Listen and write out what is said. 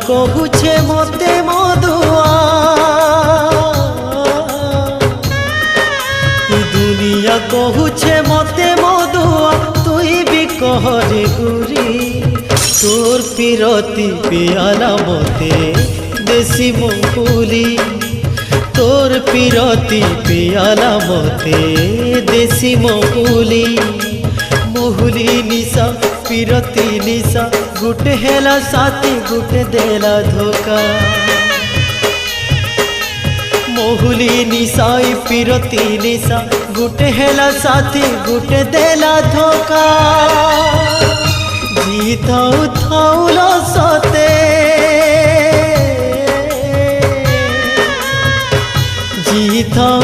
कहुछे मते मधुआ दुनिया कहुछे मते मधुआ तुई भी कहरे गुरी तोर पिरती पियाला मते देसी मंगुली तोर पिरती पियाला मते देसी मंगुली मुहुली निशा पिरती निशा गुटे हेला साथी गुटे देला धोखा मोहुली निशाई पिरती निशा गुटे हेला साथी गुटे देला धोखा जीताऊ थाउलो सते जीताऊ